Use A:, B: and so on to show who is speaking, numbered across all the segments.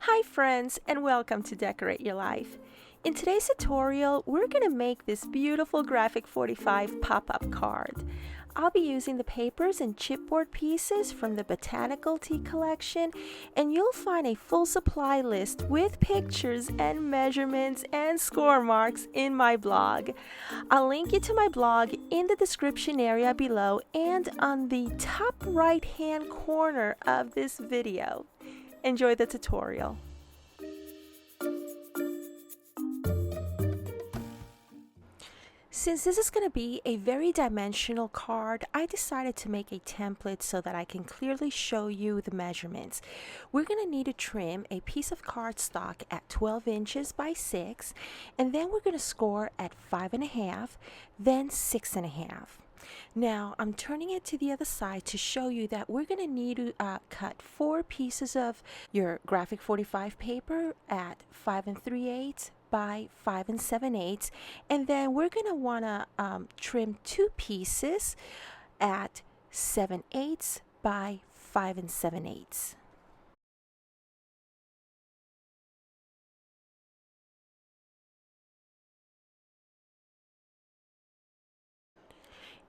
A: Hi friends, and welcome to Decorate Your Life. In today's tutorial, we're going to make this beautiful graphic 45 pop-up card. I'll be using the papers and chipboard pieces from the Botanical tea collection, and you'll find a full supply list with pictures and measurements and score marks in my blog. I'll link you to my blog in the description area below and on the top right hand corner of this video. Enjoy the tutorial. Since this is going to be a very dimensional card, I decided to make a template so that I can clearly show you the measurements. We're going to need to trim a piece of cardstock at 12 inches by 6, and then we're going to score at 5.5, then 6.5. Now I'm turning it to the other side to show you that we're going to need to cut 4 pieces of your graphic 45 paper at 5 3/8 by 5 7/8, and then we're going to want to trim 2 pieces at 7/8 by 5 7/8.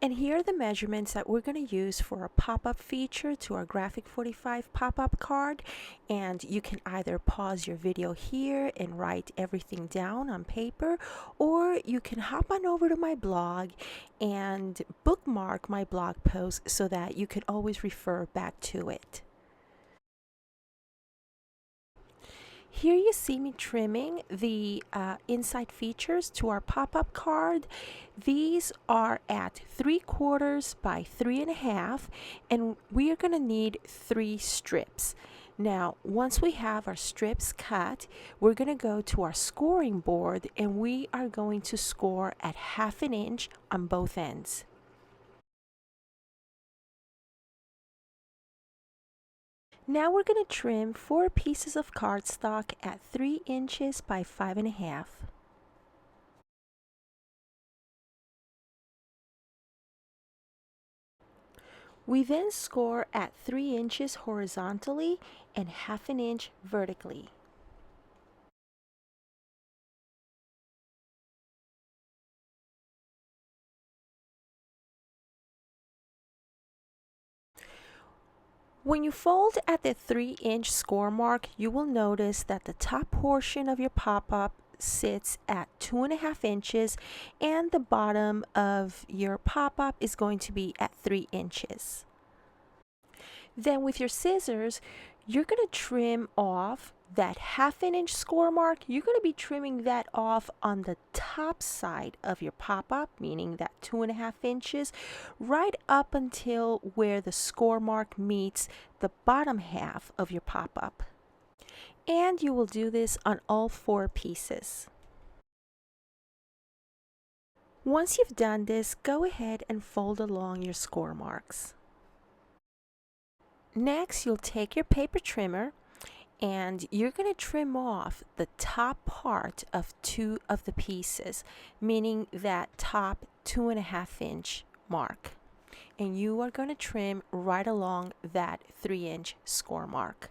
A: And here are the measurements that we're going to use for a pop-up feature to our graphic 45 pop-up card. And you can either pause your video here and write everything down on paper, or you can hop on over to my blog and bookmark my blog post so that you can always refer back to it. Here you see me trimming the inside features to our pop-up card. These are at 3/4 by 3.5, and we are going to need 3 strips. Now, once we have our strips cut, we're going to go to our scoring board, and we are going to score at 1/2 inch on both ends. Now we're going to trim 4 pieces of cardstock at 3 inches by 5.5. We then score at 3 inches horizontally and 1/2 inch vertically. When you fold at the 3 inch score mark, you will notice that the top portion of your pop-up sits at 2.5 inches and the bottom of your pop-up is going to be at 3 inches. Then with your scissors, you're going to trim off that 1/2 inch score mark. You're going to be trimming that off on the top side of your pop-up, meaning that 2.5 inches, right up until where the score mark meets the bottom half of your pop-up. And you will do this on all 4 pieces. Once you've done this, go ahead and fold along your score marks. Next, you'll take your paper trimmer and you're going to trim off the top part of 2 of the pieces, meaning that top 2.5 inch mark. And you are going to trim right along that 3 inch score mark.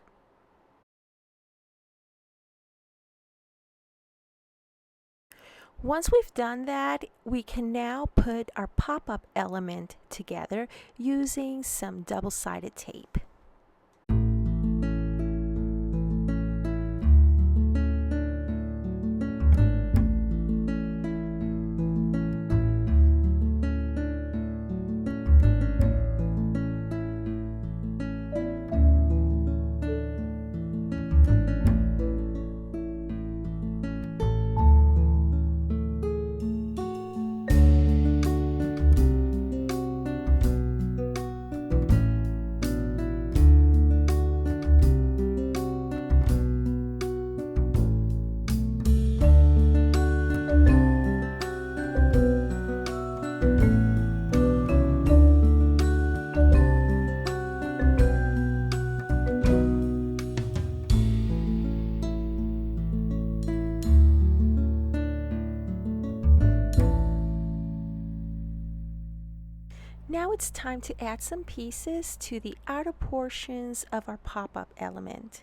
A: Once we've done that, we can now put our pop-up element together using some double-sided tape. Now it's time to add some pieces to the outer portions of our pop-up element.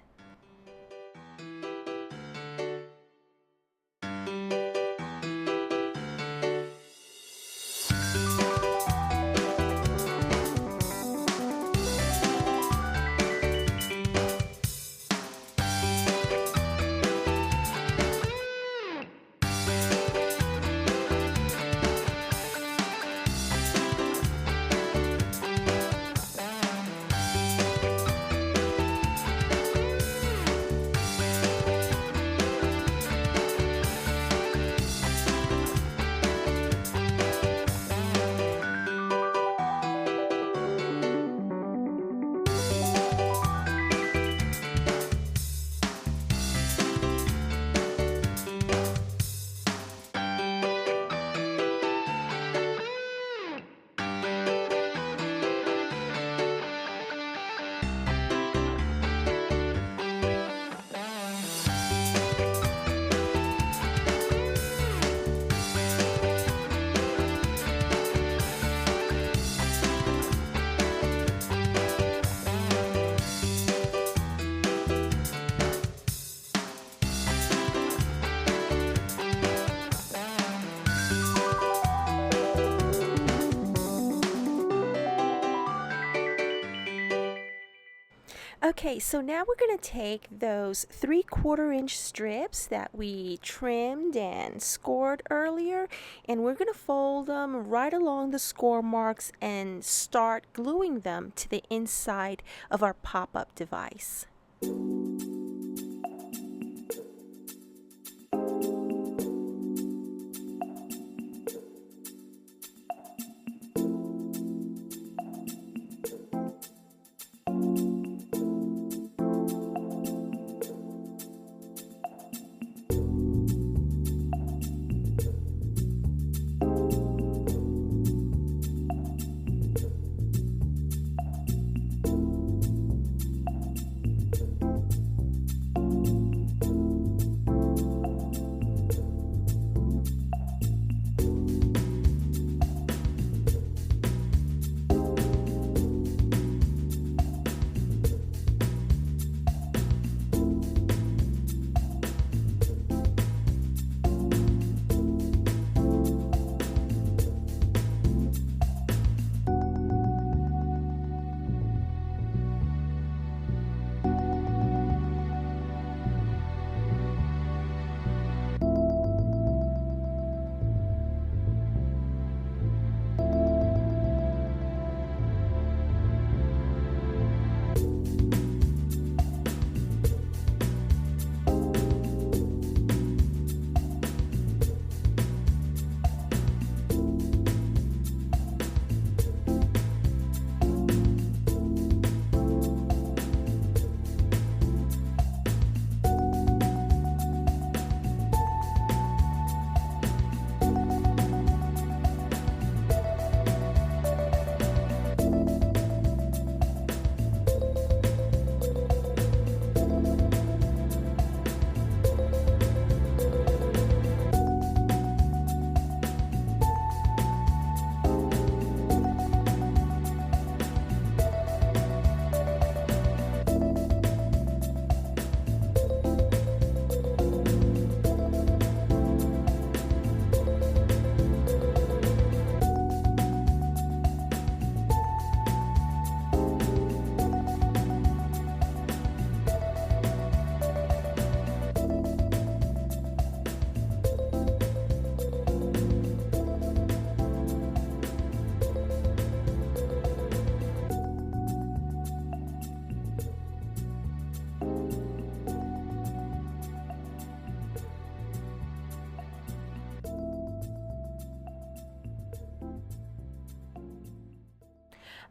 A: Okay, so now we're going to take those 3/4 inch strips that we trimmed and scored earlier, and we're going to fold them right along the score marks and start gluing them to the inside of our pop-up device.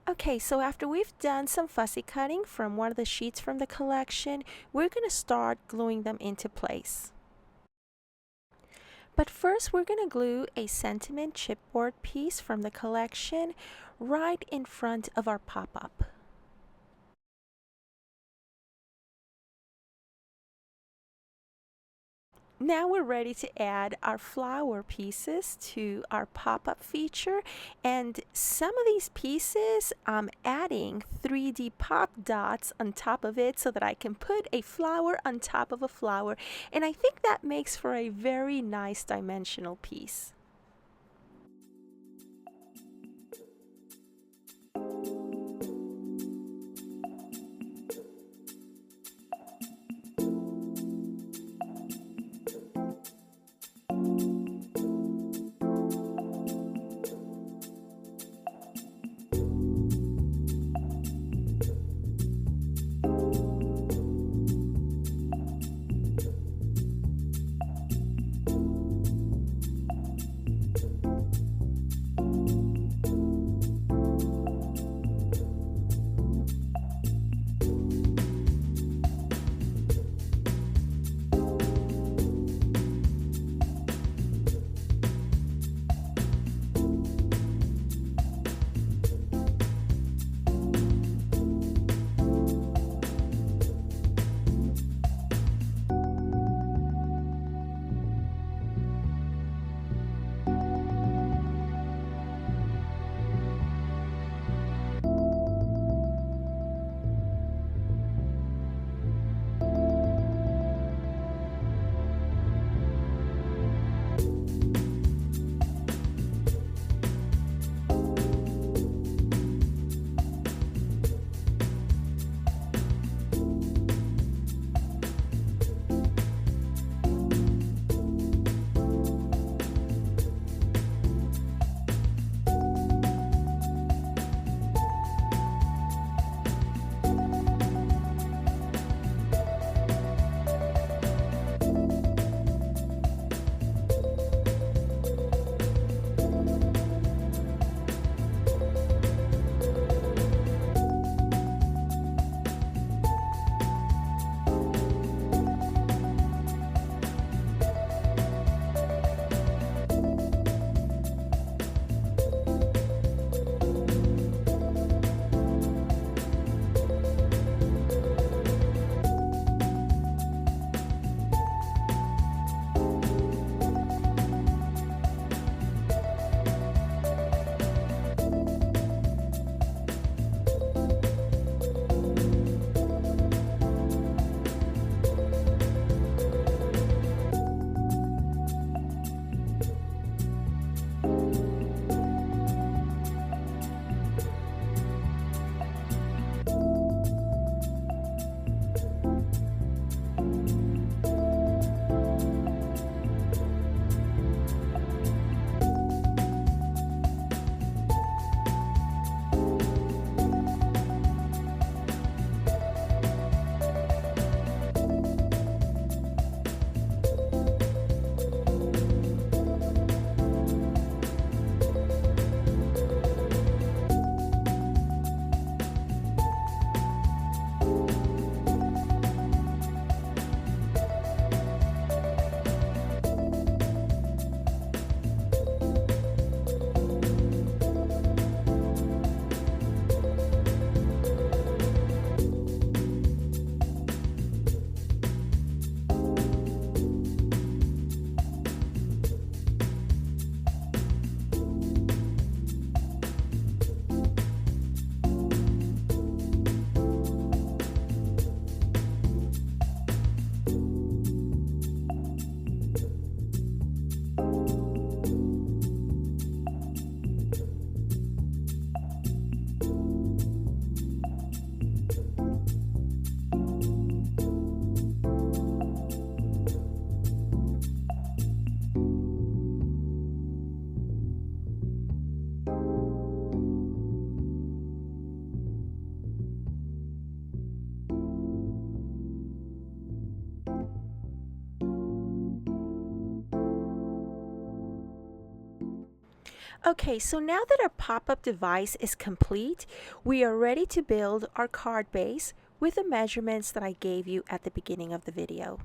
A: Okay, so after we've done some fussy cutting from one of the sheets from the collection, we're going to start gluing them into place. But first, we're going to glue a sentiment chipboard piece from the collection right in front of our pop-up. Now we're ready to add our flower pieces to our pop-up feature, and some of these pieces I'm adding 3D pop dots on top of it so that I can put a flower on top of a flower, and I think that makes for a very nice dimensional piece. Okay, so now that our pop-up device is complete, we are ready to build our card base with the measurements that I gave you at the beginning of the video.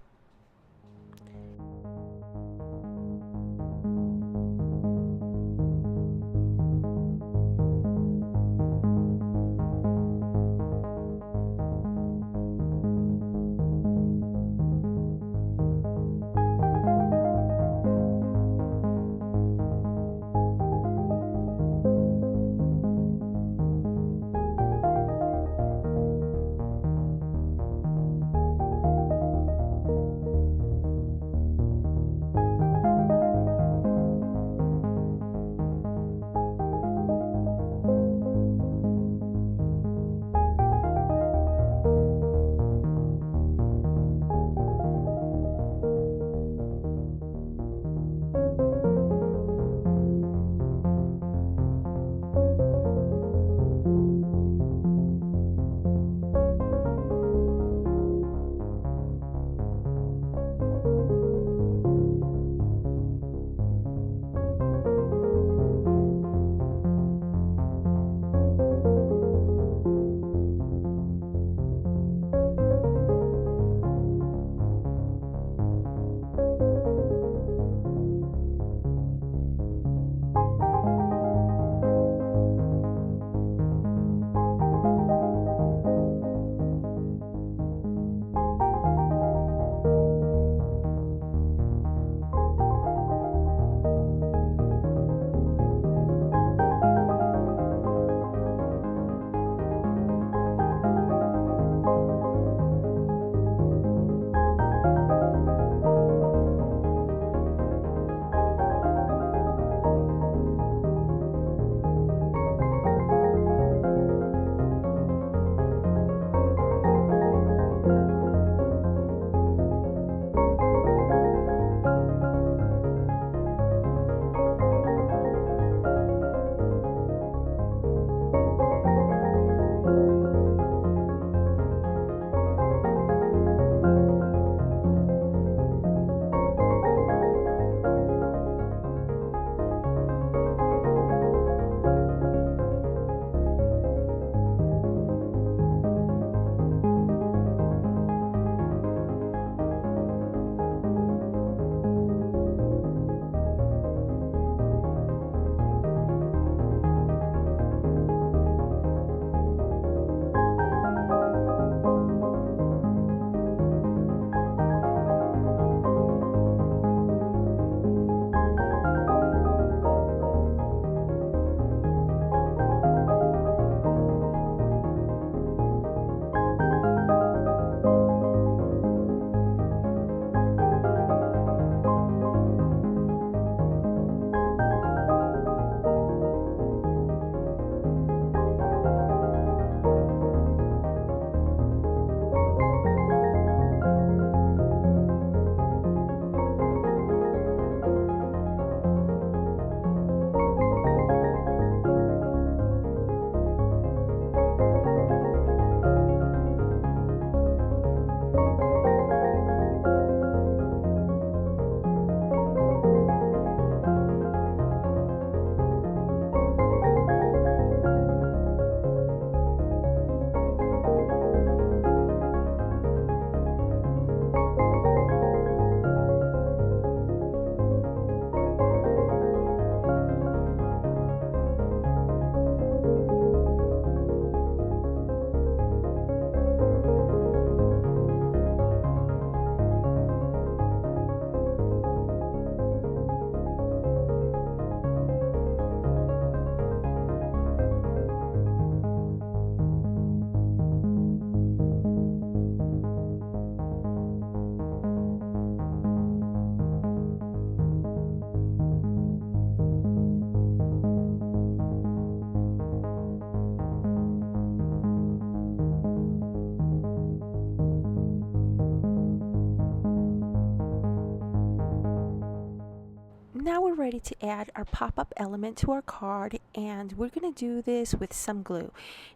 A: Now we're ready to add our pop-up element to our card, and we're going to do this with some glue.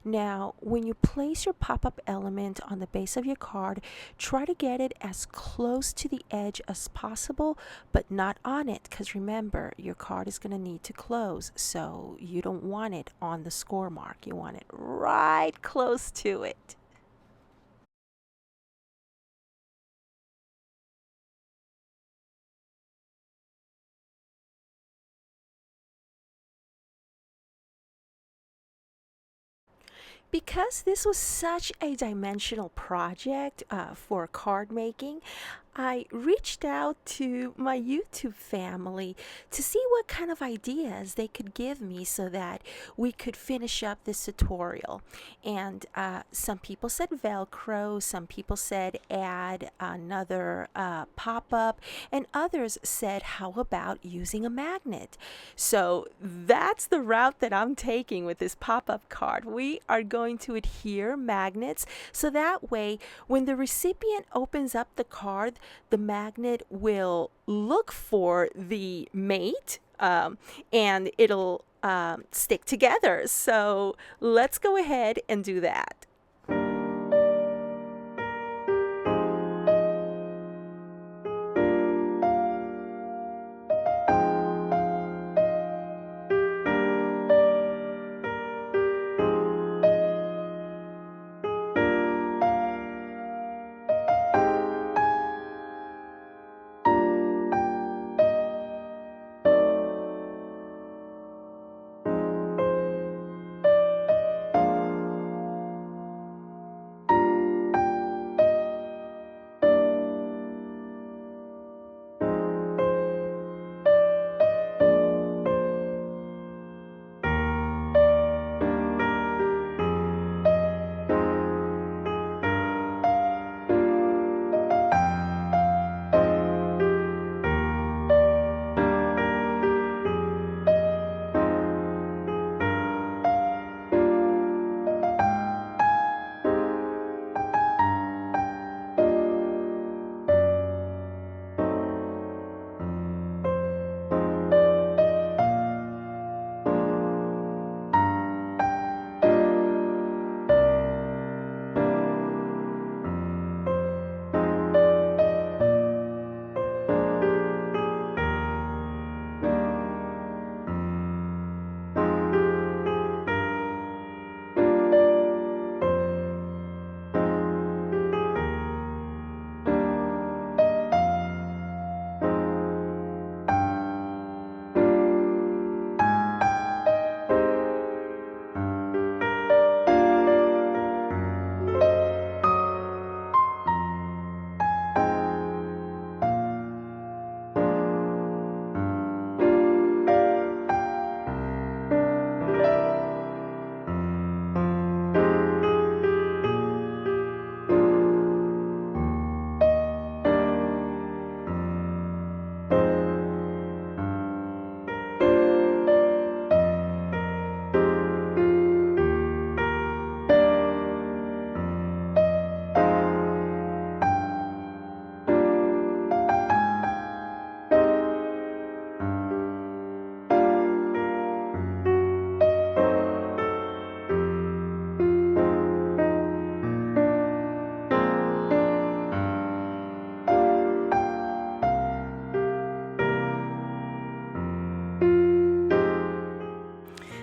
A: Now, when you place your pop-up element on the base of your card, try to get it as close to the edge as possible, but not on it, because remember, your card is going to need to close, so you don't want it on the score mark. You want it right close to it. Because this was such a dimensional project for card making, I reached out to my YouTube family to see what kind of ideas they could give me so that we could finish up this tutorial. And some people said Velcro, some people said add another pop-up, and others said how about using a magnet. So that's the route that I'm taking with this pop-up card. We are going to adhere magnets so that way when the recipient opens up the card, the magnet will look for the mate and it'll stick together. So let's go ahead and do that.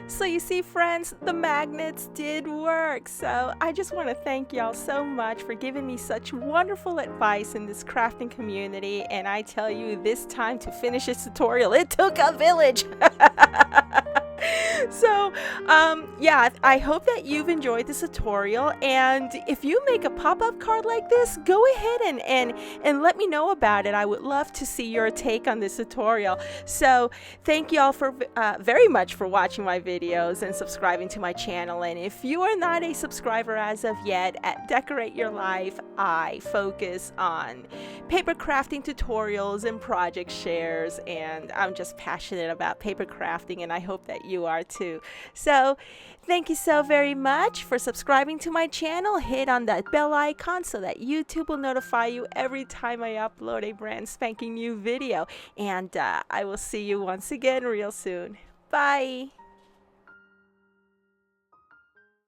A: So you see, friends, the magnets did work. So I just want to thank y'all so much for giving me such wonderful advice in this crafting community. And I tell you, this time to finish this tutorial, it took a village. So yeah, I hope that you've enjoyed this tutorial, and if you make a pop-up card like this, go ahead and let me know about it. I would love to see your take on this tutorial. So thank you all for very much for watching my videos and subscribing to my channel. And if you are not a subscriber as of yet, at Decorate Your Life, I focus on paper crafting tutorials and project shares, and I'm just passionate about paper crafting, and I hope that you are too. So thank you so very much for subscribing to my channel. Hit on that bell icon so that YouTube will notify you every time I upload a brand spanking new video. And I will see you once again real soon. Bye.